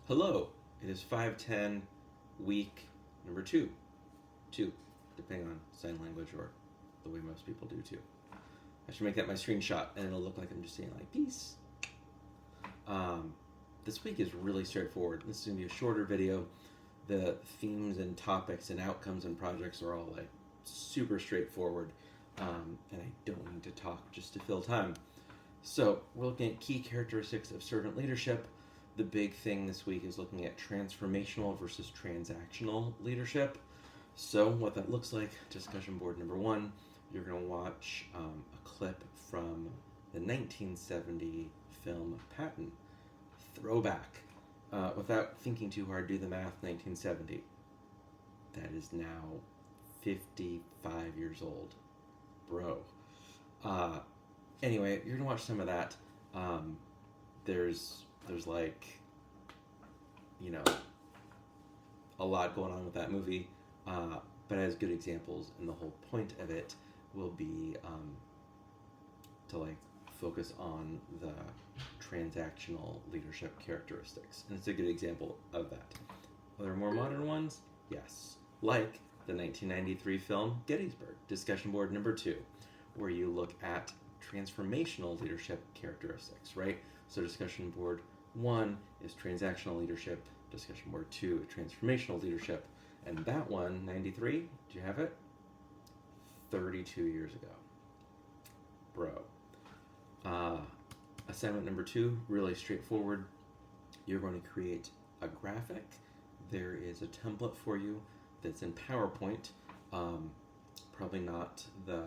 Hello, it is 510 week number two, depending on sign language or the way most people do too. I should make that my screenshot and it'll look like I'm just saying like peace. This week is really straightforward. This is going to be a shorter video. The themes and topics and outcomes and projects are all like super straightforward, and I don't need to talk just to fill time. So we're looking at key characteristics of servant leadership. The big thing this week is looking at transformational versus transactional leadership. So what that looks like, discussion board number one, you're going to watch a clip from the 1970 film Patton. Throwback. Without thinking too hard, do the math, 1970. That is now 55 years old. Bro. Anyway, you're going to watch some of that. There's like, a lot going on with that movie, but it has good examples, and the whole point of it will be to like focus on the transactional leadership characteristics, and it's a good example of that. Are there more modern ones? Yes, like the 1993 film Gettysburg, discussion board number two, where you look at transformational leadership characteristics, right? So discussion board one is transactional leadership, discussion board two, transformational leadership, and that one, 93, do you have it? 32 years ago. Bro. Assignment number two, really straightforward. You're going to create a graphic. There is a template for you that's in PowerPoint. Probably not the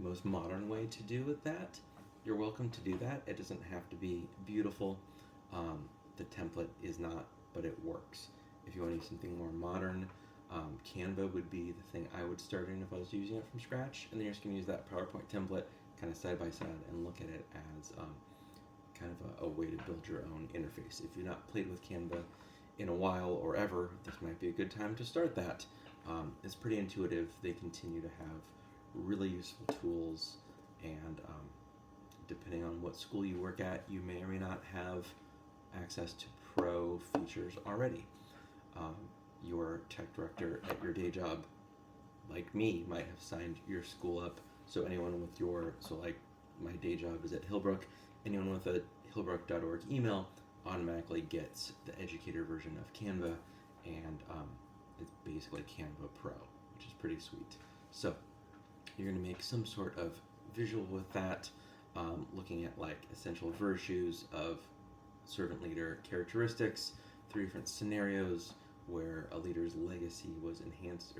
most modern way to do with that. You're welcome to do that. It doesn't have to be beautiful. The template is not, but it works. If you want to use something more modern, Canva would be the thing I would start in if I was using it from scratch. And then you're just going to use that PowerPoint template kind of side by side and look at it as kind of a way to build your own interface. If you've not played with Canva in a while or ever, this might be a good time to start that. It's pretty intuitive. They continue to have really useful tools, and depending on what school you work at, you may or may not have access to pro features already. Your tech director at your day job, like me, might have signed your school up. So anyone with like my day job is at Hillbrook, anyone with a hillbrook.org email automatically gets the educator version of Canva, and it's basically Canva Pro, which is pretty sweet. So you're going to make some sort of visual with that, looking at like essential virtues of servant leader characteristics, 3 different scenarios where a leader's legacy was enhanced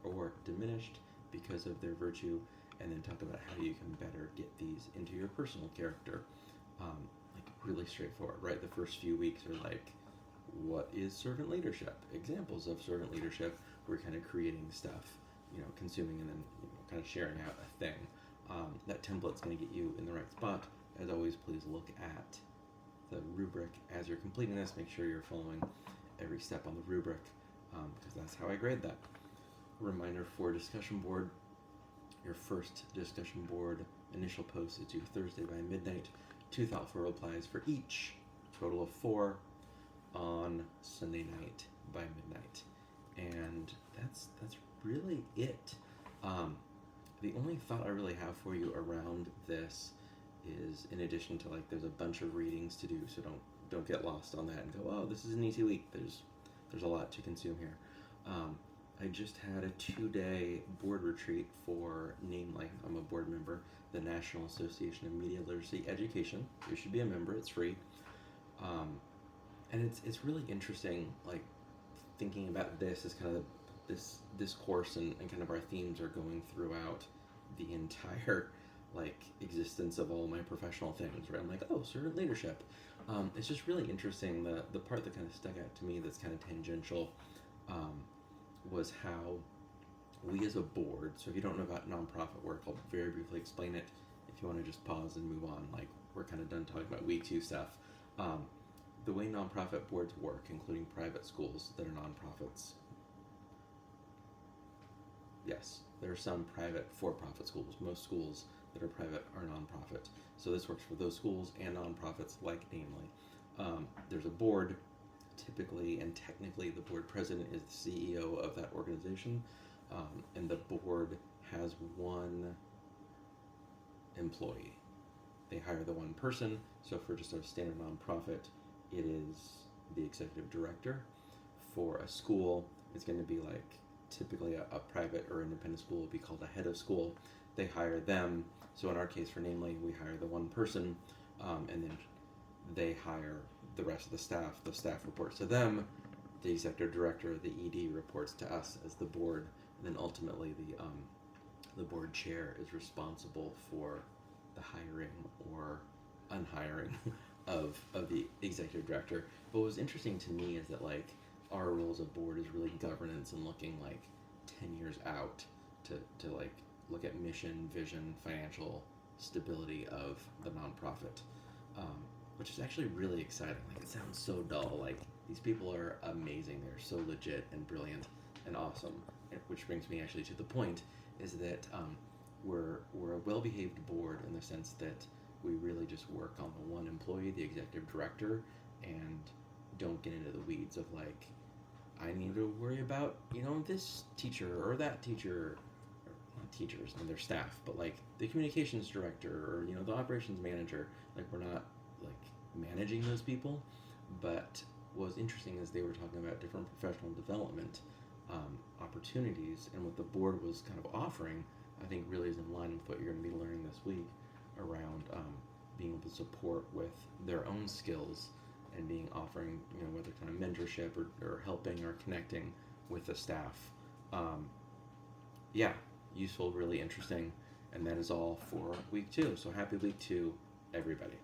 or diminished because of their virtue, and then talk about how you can better get these into your personal character. Like really straightforward, right? The first few weeks are like, what is servant leadership? Examples of servant leadership. We're kind of creating stuff, consuming and then kind of sharing out a thing. That template's going to get you in the right spot. As always, please look at the rubric as you're completing this. Make sure you're following every step on the rubric, because that's how I grade that. Reminder for discussion board, your first discussion board initial post is due Thursday by midnight. 2 thoughtful replies for each, total of 4 on Sunday night by midnight. And that's really it. The only thought I really have for you around this is, in addition to like, there's a bunch of readings to do, so don't get lost on that and go, oh, this is an easy week. There's a lot to consume here. I just had a 2-day board retreat for NAMELY. I'm a board member, the National Association of Media Literacy Education. You should be a member. It's free. And it's really interesting, like, thinking about this as kind of this course and kind of our themes are going throughout the entire like existence of all my professional things, right? I'm like, oh, servant leadership. It's just really interesting. The part that kind of stuck out to me that's kind of tangential was how we as a board, so if you don't know about nonprofit work, I'll very briefly explain it. If you want to just pause and move on, like we're kind of done talking about week 2 stuff. The way nonprofit boards work, including private schools that are nonprofits, yes, there are some private for-profit schools. Most schools that are private are nonprofit. So this works for those schools and nonprofits like NAMELY. there's a board, typically and technically the board president is the CEO of that organization, and the board has one employee. They hire the one person. So for just a standard nonprofit, it is the executive director. For a school, it's going to be like typically a private or independent school would be called a head of school. They hire them. So in our case for Namely, we hire the one person, and then they hire the rest of the staff. The staff reports to them. The executive director, the ED, reports to us as the board, and then ultimately the board chair is responsible for the hiring or unhiring of the executive director. But what was interesting to me is that like our role as a board is really governance and looking like 10 years out to like look at mission, vision, financial stability of the nonprofit, which is actually really exciting. Like it sounds so dull. Like these people are amazing. They're so legit and brilliant and awesome. Which brings me actually to the point is that we're a well-behaved board in the sense that we really just work on the one employee, the executive director, and don't get into the weeds of like, I need to worry about, this teacher or that teacher, or not teachers and their staff, but like the communications director or, the operations manager. Like we're not like managing those people. But what was interesting is they were talking about different professional development opportunities, and what the board was kind of offering, I think really is in line with what you're going to be learning this week around being able to support with their own skills and offering, whether kind of mentorship or helping or connecting with the staff. Yeah, useful, really interesting, and that is all for week 2. So happy week 2, everybody.